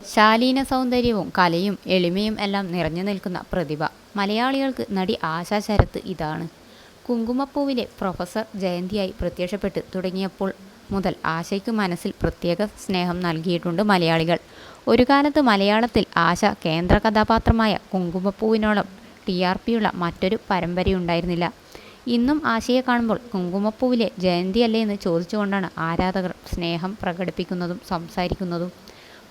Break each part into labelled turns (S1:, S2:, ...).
S1: ശാലീന സൗന്ദര്യവും കലയും എളിമയും എല്ലാം നിറഞ്ഞു നിൽക്കുന്ന പ്രതിഭ. മലയാളികൾക്ക് നടി ആശ ശരത്ത് ഇതാണ്. കുങ്കുമപ്പൂവിലെ പ്രൊഫസർ ജയന്തിയായി പ്രത്യക്ഷപ്പെട്ട് തുടങ്ങിയപ്പോൾ മുതൽ ആശയ്ക്ക് മനസ്സിൽ പ്രത്യേക സ്നേഹം നൽകിയിട്ടുണ്ട് മലയാളികൾ. ഒരു കാലത്ത് മലയാളത്തിൽ ആശ കേന്ദ്ര കഥാപാത്രമായ കുങ്കുമപ്പൂവിനോളം TRPയുള്ള മറ്റൊരു പരമ്പരയുണ്ടായിരുന്നില്ല. ഇന്നും ആശയെ കാണുമ്പോൾ കുങ്കുമപ്പൂവിലെ ജയന്തിയല്ലേ എന്ന് ചോദിച്ചുകൊണ്ടാണ് ആരാധകർ സ്നേഹം പ്രകടിപ്പിക്കുന്നതും സംസാരിക്കുന്നതും.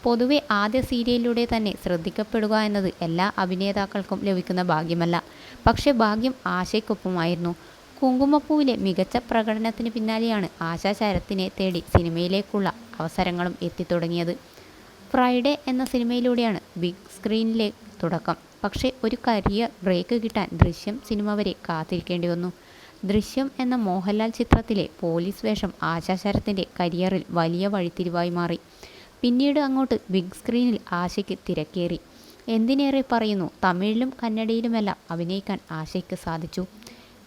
S1: പൊതുവെ ആദ്യ സീരിയലിലൂടെ തന്നെ ശ്രദ്ധിക്കപ്പെടുക എന്നത് എല്ലാ അഭിനേതാക്കൾക്കും ലഭിക്കുന്ന ഭാഗ്യമല്ല. പക്ഷേ ഭാഗ്യം ആശയ്ക്കൊപ്പമായിരുന്നു. കുങ്കുമപ്പൂവിലെ മികച്ച പ്രകടനത്തിന് പിന്നാലെയാണ് ആശ ശരത്തിനെ തേടി സിനിമയിലേക്കുള്ള അവസരങ്ങളും എത്തിത്തുടങ്ങിയത്. ഫ്രൈഡേ എന്ന സിനിമയിലൂടെയാണ് ബിഗ് സ്ക്രീനിലെ തുടക്കം. പക്ഷേ ഒരു കരിയർ ബ്രേക്ക് കിട്ടാൻ ദൃശ്യം സിനിമ വരെ കാത്തിരിക്കേണ്ടി വന്നു. ദൃശ്യം എന്ന മോഹൻലാൽ ചിത്രത്തിലെ പോലീസ് വേഷം ആശ ശരത്തിൻ്റെ കരിയറിൽ വലിയ വഴിത്തിരിവായി മാറി. പിന്നീട് അങ്ങോട്ട് ബിഗ് സ്ക്രീനിൽ ആശയ്ക്ക് തിരക്കേറി. എന്തിനേറെ പറയുന്നു, തമിഴിലും കന്നഡയിലുമെല്ലാം അഭിനയിക്കാൻ ആശയ്ക്ക് സാധിച്ചു.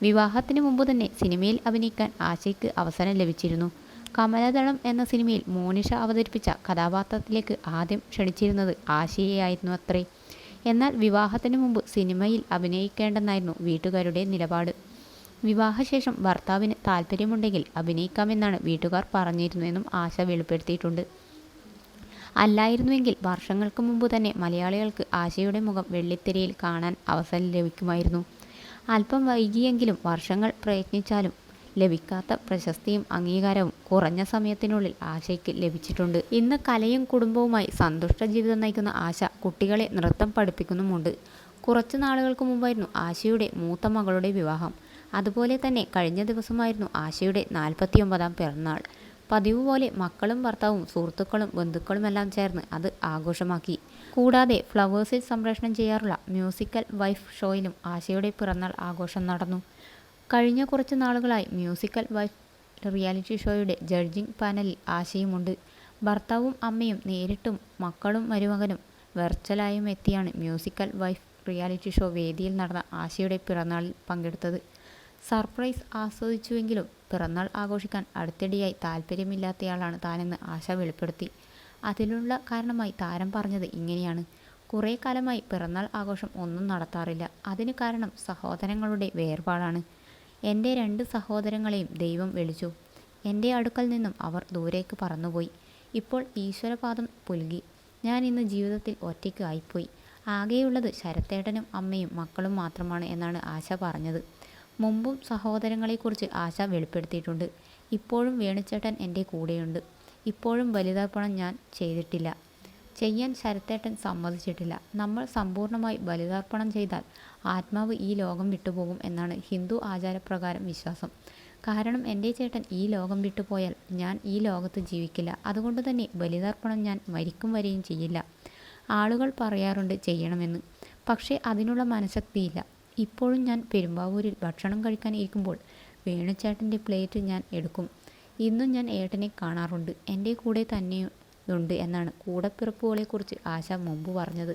S1: വിവാഹത്തിന് മുമ്പ് തന്നെ സിനിമയിൽ അഭിനയിക്കാൻ ആശയ്ക്ക് അവസരം ലഭിച്ചിരുന്നു. കമലദളം എന്ന സിനിമയിൽ മോനിഷ അവതരിപ്പിച്ച കഥാപാത്രത്തിലേക്ക് ആദ്യം ക്ഷണിച്ചിരുന്നത് ആശയെയായിരുന്നു അത്രേ. എന്നാൽ വിവാഹത്തിന് മുമ്പ് സിനിമയിൽ അഭിനയിക്കേണ്ടെന്നായിരുന്നു വീട്ടുകാരുടെ നിലപാട്. വിവാഹശേഷം ഭർത്താവിന് താല്പര്യമുണ്ടെങ്കിൽ അഭിനയിക്കാമെന്നാണ് വീട്ടുകാർ പറഞ്ഞിരുന്നുവെന്നും ആശ വെളിപ്പെടുത്തിയിട്ടുണ്ട്. അല്ലായിരുന്നുവെങ്കിൽ വർഷങ്ങൾക്ക് മുമ്പ് തന്നെ മലയാളികൾക്ക് ആശയുടെ മുഖം വെള്ളിത്തിരയിൽ കാണാൻ അവസരം ലഭിക്കുമായിരുന്നു. അല്പം വൈകിയെങ്കിലും വർഷങ്ങൾ പ്രയത്നിച്ചാലും ലഭിക്കാത്ത പ്രശസ്തിയും അംഗീകാരവും കുറഞ്ഞ സമയത്തിനുള്ളിൽ ആശയ്ക്ക് ലഭിച്ചിട്ടുണ്ട്. ഇന്ന് കലയും കുടുംബവുമായി സന്തുഷ്ട ജീവിതം നയിക്കുന്ന ആശ കുട്ടികളെ നൃത്തം പഠിപ്പിക്കുന്നുമുണ്ട്. കുറച്ചു നാളുകൾക്ക് മുമ്പായിരുന്നു ആശയുടെ മൂത്ത മകളുടെ വിവാഹം. അതുപോലെ തന്നെ കഴിഞ്ഞ ദിവസമായിരുന്നു ആശയുടെ 49ാം പിറന്നാൾ. പതിവ് പോലെ മക്കളും ഭർത്താവും സുഹൃത്തുക്കളും ബന്ധുക്കളുമെല്ലാം ചേർന്ന് അത് ആഘോഷമാക്കി. കൂടാതെ ഫ്ലവേഴ്സിൽ സംപ്രേഷണം ചെയ്യാറുള്ള മ്യൂസിക്കൽ വൈഫ് ഷോയിലും ആശയുടെ പിറന്നാൾ ആഘോഷം നടന്നു. കഴിഞ്ഞ കുറച്ച് നാളുകളായി മ്യൂസിക്കൽ വൈഫ് റിയാലിറ്റി ഷോയുടെ ജഡ്ജിംഗ് പാനലിൽ ആശയുമുണ്ട്. ഭർത്താവും അമ്മയും നേരിട്ടും മക്കളും മരുമകനും വെർച്വലായും എത്തിയാണ് മ്യൂസിക്കൽ വൈഫ് റിയാലിറ്റി ഷോ വേദിയിൽ നടന്ന ആശയുടെ പിറന്നാളിൽ പങ്കെടുത്തത്. സർപ്രൈസ് ആസ്വദിച്ചുവെങ്കിലും പിറന്നാൾ ആഘോഷിക്കാൻ അടുത്തിടെയായി താല്പര്യമില്ലാത്തയാളാണ് താനെന്ന് ആശ വെളിപ്പെടുത്തി. അതിനുള്ള കാരണമായി താരം പറഞ്ഞത് ഇങ്ങനെയാണ്: കുറേ കാലമായി പിറന്നാൾ ആഘോഷം ഒന്നും നടത്താറില്ല. അതിന് കാരണം സഹോദരങ്ങളുടെ വേർപാടാണ്. എൻ്റെ 2 സഹോദരങ്ങളെയും ദൈവം വിളിച്ചു. എൻ്റെ അടുക്കൽ നിന്നും അവർ ദൂരേക്ക് പറന്നുപോയി. ഇപ്പോൾ ഈശ്വരപാദം പുൽകി. ഞാൻ ഇന്ന് ജീവിതത്തിൽ ഒറ്റയ്ക്ക് ആയിപ്പോയി. ആകെയുള്ളത് ശരത്തേട്ടനും അമ്മയും മക്കളും മാത്രമാണ് എന്നാണ് ആശ പറഞ്ഞത്. മുമ്പും സഹോദരങ്ങളെക്കുറിച്ച് ആശ വെളിപ്പെടുത്തിയിട്ടുണ്ട്. ഇപ്പോഴും വേണുചേട്ടൻ എൻ്റെ കൂടെയുണ്ട്. ഇപ്പോഴും ബലിതർപ്പണം ഞാൻ ചെയ്തിട്ടില്ല. ചെയ്യാൻ ശരത്തേട്ടൻ സമ്മതിച്ചിട്ടില്ല. നമ്മൾ സമ്പൂർണ്ണമായി ബലിതർപ്പണം ചെയ്താൽ ആത്മാവ് ഈ ലോകം വിട്ടുപോകും എന്നാണ് ഹിന്ദു ആചാരപ്രകാരം വിശ്വാസം. കാരണം എൻ്റെ ചേട്ടൻ ഈ ലോകം വിട്ടുപോയാൽ ഞാൻ ഈ ലോകത്ത് ജീവിക്കില്ല. അതുകൊണ്ട് തന്നെ ബലിതർപ്പണം ഞാൻ മരിക്കും വരെയും ചെയ്യില്ല. ആളുകൾ പറയാറുണ്ട് ചെയ്യണമെന്ന്, പക്ഷേ അതിനുള്ള മനഃശക്തിയില്ല. ഇപ്പോഴും ഞാൻ പെരുമ്പാവൂരിൽ ഭക്ഷണം കഴിക്കാൻ ഇരിക്കുമ്പോൾ വേണുചേട്ടൻ്റെ പ്ലേറ്റ് ഞാൻ എടുക്കും. ഇന്നും ഞാൻ ഏട്ടനെ കാണാറുണ്ട്. എൻ്റെ കൂടെ തന്നെയുണ്ട് എന്നാണ് കൂടപ്പിറപ്പുകളെക്കുറിച്ച് ആശ മുമ്പ് പറഞ്ഞത്.